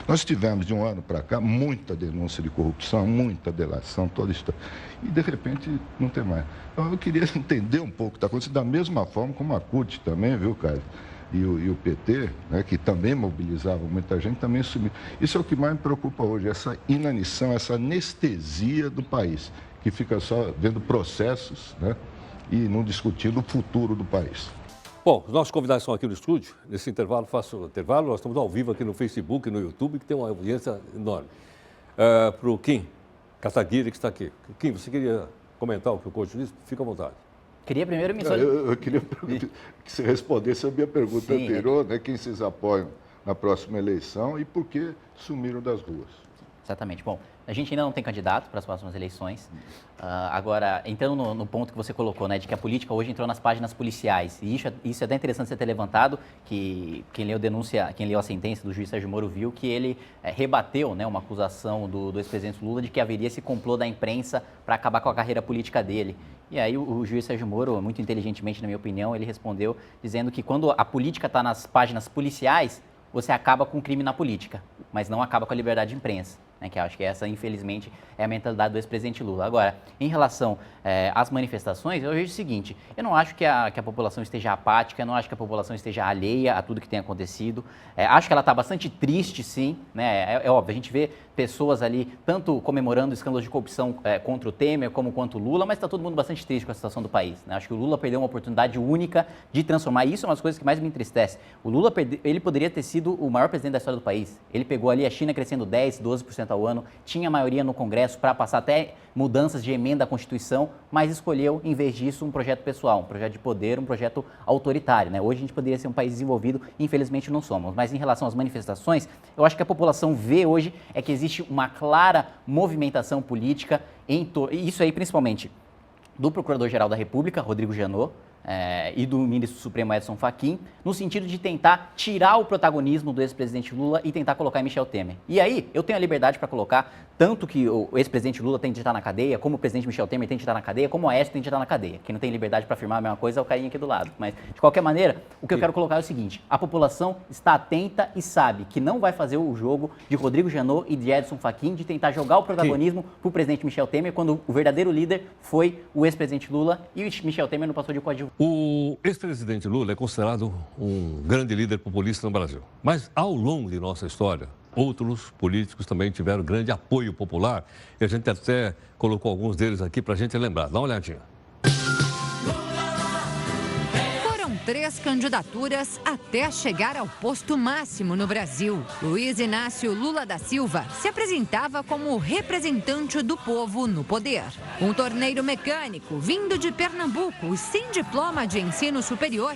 Nós tivemos, de um ano para cá, muita denúncia de corrupção, muita delação, toda isso. E, de repente, não tem mais. Então, eu queria entender um pouco o que está acontecendo, da mesma forma como a CUT também, viu, Caio? E o PT, né, que também mobilizava muita gente, também sumiu. Isso é o que mais me preocupa hoje, essa inanição, essa anestesia do país, que fica só vendo processos, né, e não discutindo o futuro do país. Bom, os nossos convidados estão aqui no estúdio. Nesse intervalo, nós estamos ao vivo aqui no Facebook e no YouTube, que tem uma audiência enorme. Para o Kim Kataguiri, que está aqui. Kim, você queria comentar o que o coach disse? Fica à vontade. Queria primeiro me Eu queria que você respondesse a minha pergunta anterior, né? Quem vocês apoiam na próxima eleição e por que sumiram das ruas? Exatamente. Bom, a gente ainda não tem candidato para as próximas eleições. Agora, entrando no ponto que você colocou, né, de que a política hoje entrou nas páginas policiais. E isso é até interessante você ter levantado, que quem leu a sentença do juiz Sérgio Moro viu que ele rebateu, né, uma acusação do ex-presidente Lula de que haveria esse complô da imprensa para acabar com a carreira política dele. E aí o juiz Sérgio Moro, muito inteligentemente, na minha opinião, ele respondeu dizendo que quando a política está nas páginas policiais, você acaba com o crime na política, mas não acaba com a liberdade de imprensa. Que eu acho que essa, infelizmente, é a mentalidade do ex-presidente Lula. Agora, em relação às manifestações, eu vejo o seguinte, eu não acho que a população esteja apática, eu não acho que a população esteja alheia a tudo que tem acontecido. Acho que ela está bastante triste, sim, né? É óbvio, a gente vê pessoas ali, tanto comemorando escândalos de corrupção contra o Temer, como contra o Lula, mas está todo mundo bastante triste com a situação do país, né? Acho que o Lula perdeu uma oportunidade única de transformar, isso é uma das coisas que mais me entristece. O Lula, ele poderia ter sido o maior presidente da história do país. Ele pegou ali a China crescendo 10%, 12% ao ano, tinha maioria no Congresso para passar até mudanças de emenda à Constituição, mas escolheu, em vez disso, um projeto pessoal, um projeto de poder, um projeto autoritário, né? Hoje a gente poderia ser um país desenvolvido, infelizmente não somos. Mas em relação às manifestações, eu acho que a população vê hoje é que existe uma clara movimentação política, isso aí principalmente do Procurador-Geral da República, Rodrigo Janot, e do ministro Supremo Edson Fachin, no sentido de tentar tirar o protagonismo do ex-presidente Lula e tentar colocar em Michel Temer. E aí, eu tenho a liberdade para colocar tanto que o ex-presidente Lula tem de estar na cadeia, como o presidente Michel Temer tem de estar na cadeia, como o Aécio tem de estar na cadeia. Quem não tem liberdade para afirmar a mesma coisa é o carinha aqui do lado. Mas, de qualquer maneira, o que eu quero colocar é o seguinte, a população está atenta e sabe que não vai fazer o jogo de Rodrigo Janot e de Edson Fachin de tentar jogar o protagonismo para o presidente Michel Temer, quando o verdadeiro líder foi o ex-presidente Lula e o Michel Temer não passou de coadjuvante. O ex-presidente Lula é considerado um grande líder populista no Brasil. Mas, ao longo de nossa história, outros políticos também tiveram grande apoio popular. E a gente até colocou alguns deles aqui para a gente lembrar. Dá uma olhadinha. 3 candidaturas até chegar ao posto máximo no Brasil. Luiz Inácio Lula da Silva se apresentava como o representante do povo no poder. Um torneiro mecânico vindo de Pernambuco e sem diploma de ensino superior,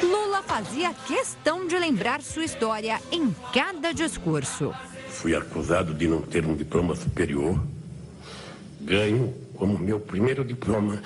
Lula fazia questão de lembrar sua história em cada discurso. Fui acusado de não ter um diploma superior. Ganho como meu primeiro diploma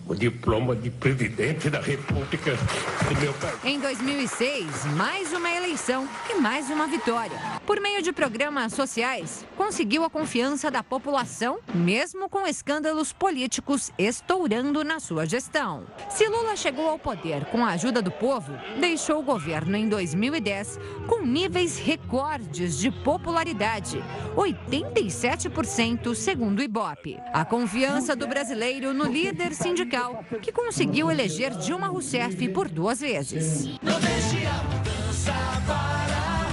o o diploma de presidente da República do meu país. Em 2006, mais uma eleição e mais uma vitória. Por meio de programas sociais, conseguiu a confiança da população, mesmo com escândalos políticos estourando na sua gestão. Se Lula chegou ao poder com a ajuda do povo, deixou o governo em 2010 com níveis recordes de popularidade, 87% segundo o Ibope. A confiança do brasileiro no líder sindical, que conseguiu eleger Dilma Rousseff por 2 vezes. Não deixe a mudança parar,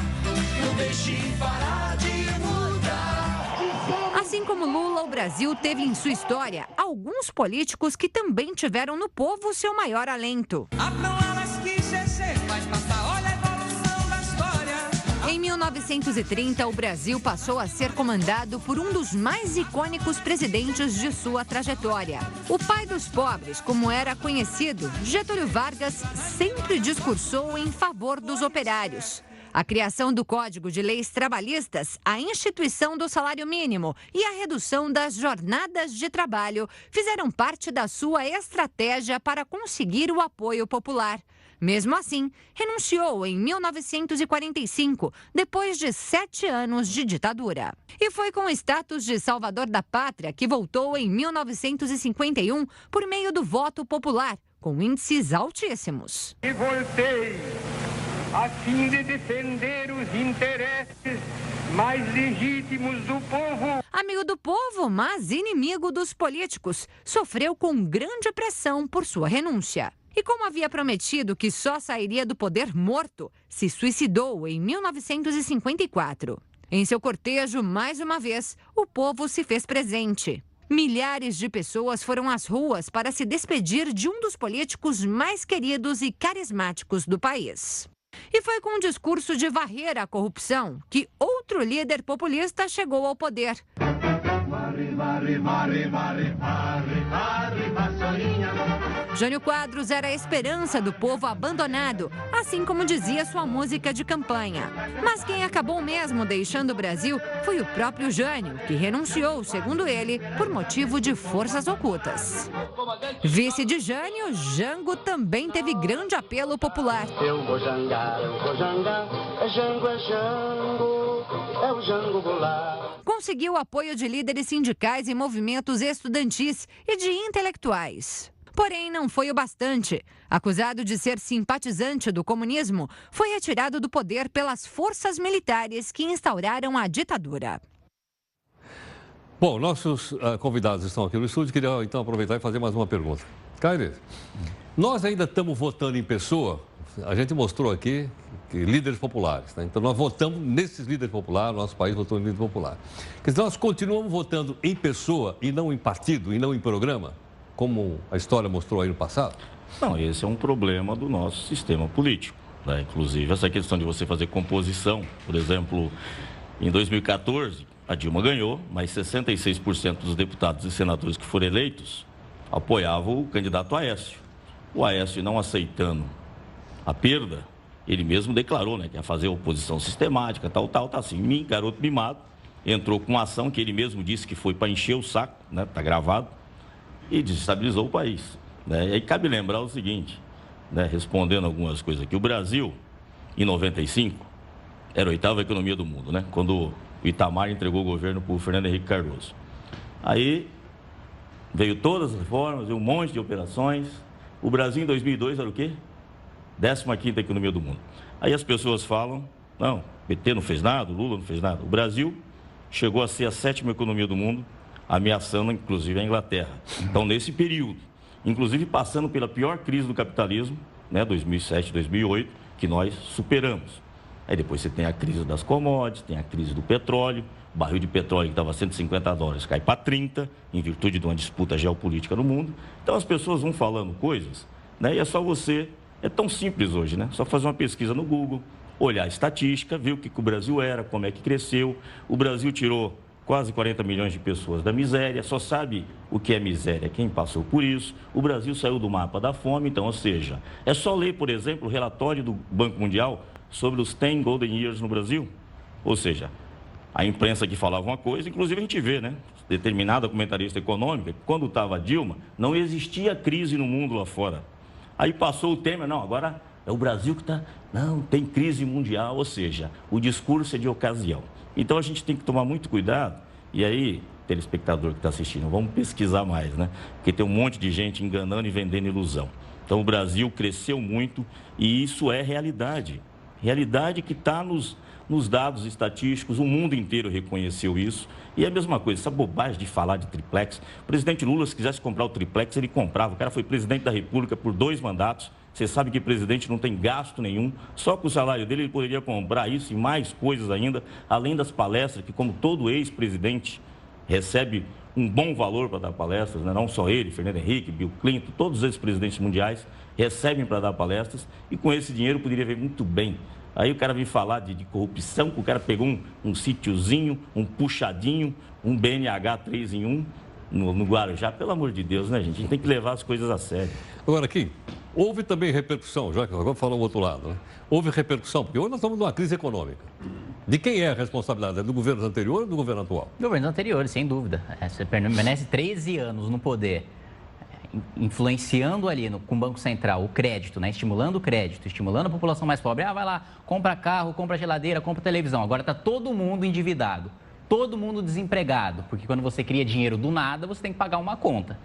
não deixe parar de mudar. Assim como Lula, o Brasil teve em sua história alguns políticos que também tiveram no povo seu maior alento. Em 1930, o Brasil passou a ser comandado por um dos mais icônicos presidentes de sua trajetória. O pai dos pobres, como era conhecido, Getúlio Vargas sempre discursou em favor dos operários. A criação do Código de Leis Trabalhistas, a instituição do salário mínimo e a redução das jornadas de trabalho fizeram parte da sua estratégia para conseguir o apoio popular. Mesmo assim, renunciou em 1945, depois de 7 anos de ditadura. E foi com o status de salvador da pátria que voltou em 1951 por meio do voto popular, com índices altíssimos. E voltei a fim de defender os interesses mais legítimos do povo. Amigo do povo, mas inimigo dos políticos, sofreu com grande pressão por sua renúncia. E como havia prometido que só sairia do poder morto, se suicidou em 1954. Em seu cortejo, mais uma vez, o povo se fez presente. Milhares de pessoas foram às ruas para se despedir de um dos políticos mais queridos e carismáticos do país. E foi com um discurso de varrer a corrupção que outro líder populista chegou ao poder. Jânio Quadros era a esperança do povo abandonado, assim como dizia sua música de campanha. Mas quem acabou mesmo deixando o Brasil foi o próprio Jânio, que renunciou, segundo ele, por motivo de forças ocultas. Vice de Jânio, Jango também teve grande apelo popular. Eu vou jangar, é Jango, é o Jango Goulart. Conseguiu o apoio de líderes sindicais e movimentos estudantis e de intelectuais. Porém, não foi o bastante. Acusado de ser simpatizante do comunismo, foi retirado do poder pelas forças militares que instauraram a ditadura. Bom, nossos convidados estão aqui no estúdio. Queria, então, aproveitar e fazer mais uma pergunta. Caires, nós ainda estamos votando em pessoa? A gente mostrou aqui que líderes populares, né? Então, nós votamos nesses líderes populares, nosso país votou em líder popular. Quer dizer, nós continuamos votando em pessoa e não em partido, e não em programa? Como a história mostrou aí no passado? Não, esse é um problema do nosso sistema político, né? Inclusive, essa questão de você fazer composição, por exemplo, em 2014, a Dilma ganhou, mas 66% dos deputados e senadores que foram eleitos apoiavam o candidato Aécio. O Aécio, não aceitando a perda, ele mesmo declarou, né, que ia fazer oposição sistemática, tá assim. Mim, garoto mimado, entrou com uma ação que ele mesmo disse que foi para encher o saco, né, tá gravado, e desestabilizou o país, né? E aí cabe lembrar o seguinte, né, respondendo algumas coisas aqui, o Brasil, em 95, era a 8ª economia do mundo, né? Quando o Itamar entregou o governo para o Fernando Henrique Cardoso. Aí veio todas as reformas, veio um monte de operações. O Brasil, em 2002, era o quê? 15ª economia do mundo. Aí as pessoas falam, não, o PT não fez nada, o Lula não fez nada. O Brasil chegou a ser a 7ª economia do mundo, ameaçando, inclusive, a Inglaterra. Então, nesse período, inclusive passando pela pior crise do capitalismo, né, 2007, 2008, que nós superamos. Aí depois você tem a crise das commodities, tem a crise do petróleo, o barril de petróleo que estava a $150 cai para 30, em virtude de uma disputa geopolítica no mundo. Então, as pessoas vão falando coisas, né, e é só você... É tão simples hoje, né? Só fazer uma pesquisa no Google, olhar a estatística, ver o que o Brasil era, como é que cresceu. O Brasil tirou quase 40 milhões de pessoas da miséria, só sabe o que é miséria quem passou por isso. O Brasil saiu do mapa da fome, então, ou seja, é só ler, por exemplo, o relatório do Banco Mundial sobre os 10 Golden Years no Brasil. Ou seja, a imprensa que falava uma coisa, inclusive a gente vê, né? determinada comentarista econômica, que quando estava Dilma, não existia crise no mundo lá fora. Aí passou o Temer, não, agora é o Brasil que está... Não, tem crise mundial, ou seja, o discurso é de ocasião. Então a gente tem que tomar muito cuidado, e aí, telespectador que está assistindo, vamos pesquisar mais, né? Porque tem um monte de gente enganando e vendendo ilusão. Então o Brasil cresceu muito e isso é realidade. Realidade que está nos dados estatísticos, o mundo inteiro reconheceu isso. E é a mesma coisa, essa bobagem de falar de triplex. O presidente Lula, se quisesse comprar o triplex, ele comprava. O cara foi presidente da República por 2 mandatos. Você sabe que o presidente não tem gasto nenhum. Só com o salário dele, ele poderia comprar isso e mais coisas ainda, além das palestras, que como todo ex-presidente recebe um bom valor para dar palestras, né? Não só ele, Fernando Henrique, Bill Clinton, todos os ex-presidentes mundiais recebem para dar palestras e com esse dinheiro poderia ver muito bem. Aí o cara vem falar de corrupção, que o cara pegou um sítiozinho, um puxadinho, um BNH 3 em 1 no Guarujá. Pelo amor de Deus, né, gente? A gente tem que levar as coisas a sério. Agora, aqui, houve também repercussão, já que agora falou o outro lado, né? Houve repercussão, porque hoje nós estamos numa crise econômica. De quem é a responsabilidade? É do governo anterior ou do governo atual? Governos anteriores, sem dúvida. Você permanece 13 anos no poder, influenciando ali com o Banco Central o crédito, né? Estimulando o crédito, estimulando a população mais pobre. Vai lá, compra carro, compra geladeira, compra televisão. Agora está todo mundo endividado, todo mundo desempregado, porque quando você cria dinheiro do nada, você tem que pagar uma conta.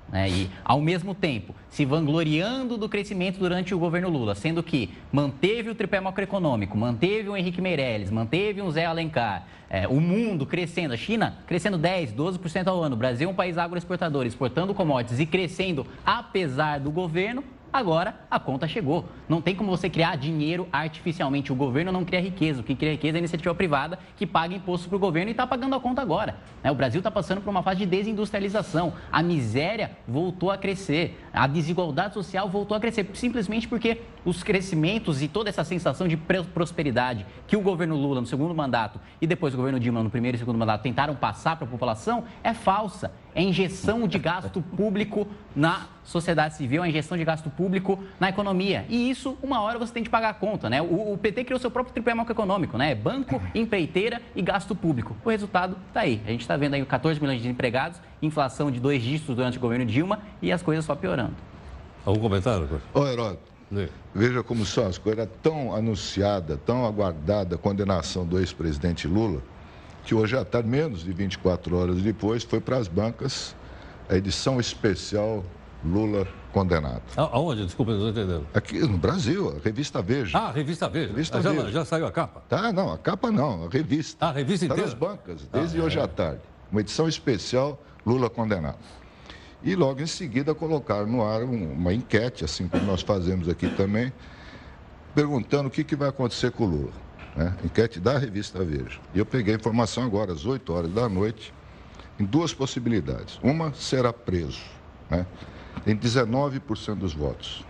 Né? E, ao mesmo tempo, se vangloriando do crescimento durante o governo Lula, sendo que manteve o tripé macroeconômico, manteve o Henrique Meirelles, manteve o Zé Alencar, o mundo crescendo, a China crescendo 10%, 12% ao ano, o Brasil é um país agroexportador, exportando commodities e crescendo apesar do governo. Agora, a conta chegou. Não tem como você criar dinheiro artificialmente. O governo não cria riqueza. O que cria riqueza é a iniciativa privada que paga imposto para o governo e está pagando a conta agora. O Brasil está passando por uma fase de desindustrialização. A miséria voltou a crescer. A desigualdade social voltou a crescer. Simplesmente porque os crescimentos e toda essa sensação de prosperidade que o governo Lula no segundo mandato e depois o governo Dilma no primeiro e segundo mandato tentaram passar para a população é falsa. É injeção de gasto público na sociedade civil, é injeção de gasto público na economia. E isso, uma hora você tem de pagar a conta, né? O PT criou seu próprio tripé macroeconômico, né? Banco, empreiteira e gasto público. O resultado está aí. A gente está vendo aí 14 milhões de desempregados, inflação de 2 dígitos durante o governo Dilma e as coisas só piorando. Algum comentário? Ô, Heródoto, veja como são as coisas. Era tão anunciada, tão aguardada a condenação do ex-presidente Lula, que hoje à tarde, menos de 24 horas depois, foi para as bancas a edição especial Lula condenado. Aonde? Desculpa, não estou entendendo. Aqui no Brasil, a revista Veja. Ah, a revista Veja. Revista Veja. Já saiu a capa? Tá, não, a capa não, a revista. Ah, a revista inteira? Está nas bancas, desde hoje à tarde. Uma edição especial Lula condenado. E logo em seguida colocaram no ar uma enquete, assim como nós fazemos aqui também, perguntando o que vai acontecer com o Lula. Né? Enquete da revista Veja. E eu peguei a informação agora, às 8 horas da noite, em 2 possibilidades. Uma, será preso, né? Tem 19% dos votos.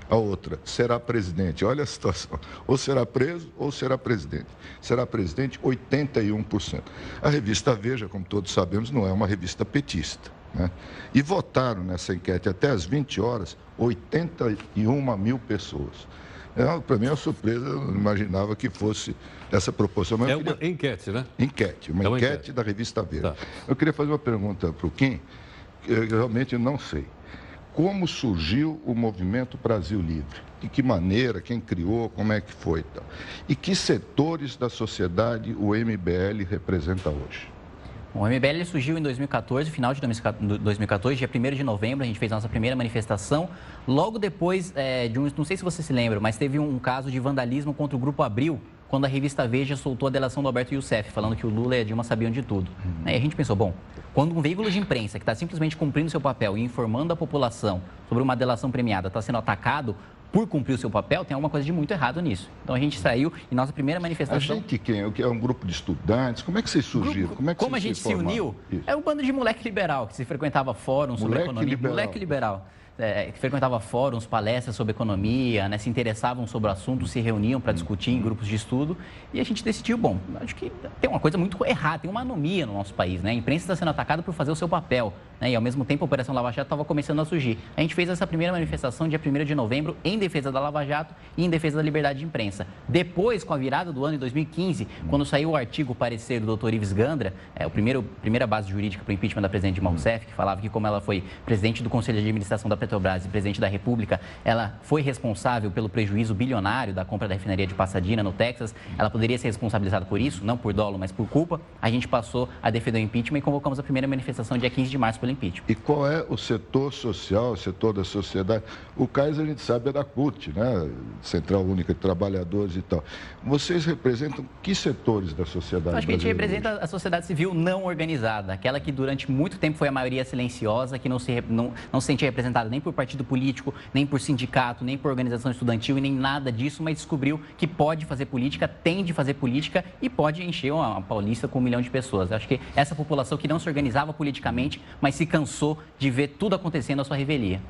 A outra, será presidente. Olha a situação. Ou será preso ou será presidente. Será presidente, 81%. A revista Veja, como todos sabemos, não é uma revista petista. Né? E votaram nessa enquete até às 20 horas 81 mil pessoas. Para mim é uma surpresa, eu não imaginava que fosse essa proporção. Mas uma enquete, né? Enquete, uma enquete da revista Veja. Tá. Eu queria fazer uma pergunta para o Kim, que eu realmente não sei. Como surgiu o movimento Brasil Livre? De que maneira, quem criou, como é que foi? Tá? E que setores da sociedade o MBL representa hoje? O MBL surgiu em 2014, final de 2014, dia 1º de novembro, a gente fez a nossa primeira manifestação. Logo depois não sei se você se lembra, mas teve um caso de vandalismo contra o Grupo Abril, quando a revista Veja soltou a delação do Alberto Youssef, falando que o Lula e a Dilma sabiam de tudo. E a gente pensou, bom, quando um veículo de imprensa que está simplesmente cumprindo seu papel e informando a população sobre uma delação premiada está sendo atacado por cumprir o seu papel, tem alguma coisa de muito errado nisso. Então a gente saiu e nossa primeira manifestação... A gente quem? É um grupo de estudantes? Como é que vocês surgiram? Como a gente se uniu? Isso. É um bando de moleque liberal, que se frequentava fóruns sobre economia. Moleque liberal. Que frequentava fóruns, palestras sobre economia, né, se interessavam sobre o assunto, se reuniam para discutir em grupos de estudo. E a gente decidiu, bom, acho que tem uma coisa muito errada, tem uma anomia no nosso país, né? A imprensa está sendo atacada por fazer o seu papel. né? E ao mesmo tempo a Operação Lava Jato estava começando a surgir. A gente fez essa primeira manifestação dia 1º de novembro em defesa da Lava Jato e em defesa da liberdade de imprensa. Depois, com a virada do ano em 2015, quando saiu o artigo, o parecer do Dr. Ives Gandra, primeira base jurídica para o impeachment da presidente Dilma Rousseff, que falava que como ela foi presidente do Conselho de Administração da Petrobras e presidente da República, ela foi responsável pelo prejuízo bilionário da compra da refinaria de Pasadena, no Texas, ela poderia ser responsabilizada por isso, não por dolo, mas por culpa. A gente passou a defender o impeachment e convocamos a primeira manifestação dia 15 de março pelo impeachment. E qual é o setor social, o setor da sociedade? O CAIS, a gente sabe, é da CUT, né? Central Única de Trabalhadores e tal. Vocês representam que setores da sociedade? Acho que a gente representa a sociedade civil não organizada, aquela que durante muito tempo foi a maioria silenciosa, que não se sentia representada nem por partido político, nem por sindicato, nem por organização estudantil e nem nada disso, mas descobriu que pode fazer política, tem de fazer política e pode encher uma Paulista com 1 milhão de pessoas. Acho que essa população que não se organizava politicamente, mas se cansou de ver tudo acontecendo à sua revelia.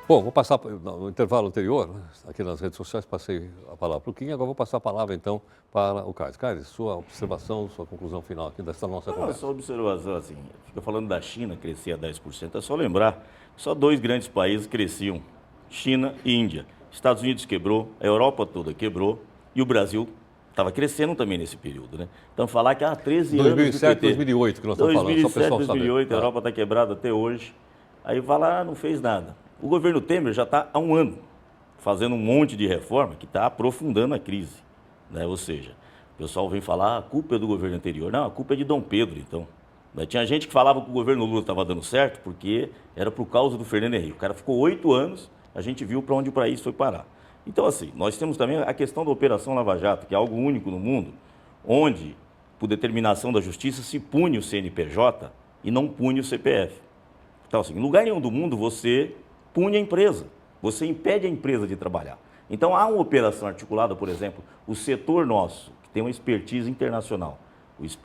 Bom, vou passar no intervalo anterior, aqui nas redes sociais, passei a palavra para o Kim, agora vou passar a palavra então para o Caio. Caio, sua observação, sua conclusão final aqui dessa nossa conversa. Só observação, assim, fica falando da China crescer a 10%, é só lembrar que só 2 grandes países cresciam, China e Índia. Estados Unidos quebrou, a Europa toda quebrou e o Brasil estava crescendo também nesse período, né? Então falar que há 13 anos... 2007, 2008 que nós estamos falando, só o pessoal saber. 2008, a Europa está quebrada até hoje, aí fala, não fez nada. O governo Temer já está há 1 ano fazendo um monte de reforma que está aprofundando a crise, né? Ou seja, o pessoal vem falar, a culpa é do governo anterior. Não, a culpa é de Dom Pedro, então. Tinha gente que falava que o governo Lula estava dando certo porque era por causa do Fernando Henrique. O cara ficou 8 anos, a gente viu para onde o país foi parar. Então, assim, nós temos também a questão da Operação Lava Jato, que é algo único no mundo, onde, por determinação da justiça, se pune o CNPJ e não pune o CPF. Então, assim, em lugar nenhum do mundo você pune a empresa, você impede a empresa de trabalhar. Então, há uma operação articulada, por exemplo, o setor nosso, que tem uma expertise internacional,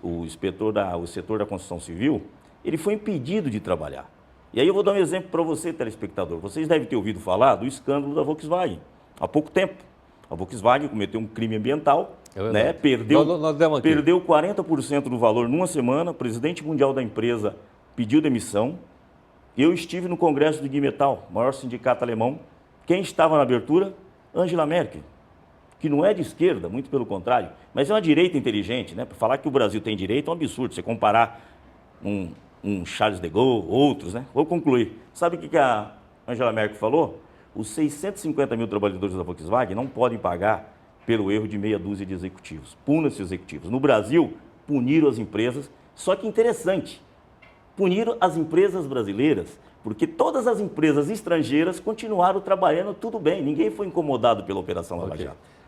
o setor da construção civil, ele foi impedido de trabalhar. E aí eu vou dar um exemplo para você, telespectador. Vocês devem ter ouvido falar do escândalo da Volkswagen, há pouco tempo. A Volkswagen cometeu um crime ambiental, né? Perdeu 40% do valor numa semana, o presidente mundial da empresa pediu demissão. Eu estive no Congresso do Guimetal, maior sindicato alemão. Quem estava na abertura? Angela Merkel, que não é de esquerda, muito pelo contrário, mas é uma direita inteligente, né? Para falar que o Brasil tem direito é um absurdo, você comparar um Charles de Gaulle, outros, né? Vou concluir. Sabe o que a Angela Merkel falou? Os 650 mil trabalhadores da Volkswagen não podem pagar pelo erro de meia dúzia de executivos. Puna esses executivos. No Brasil, puniram as empresas, só que interessante, puniram as empresas brasileiras, porque todas as empresas estrangeiras continuaram trabalhando tudo bem, ninguém foi incomodado pela Operação Lava Jato.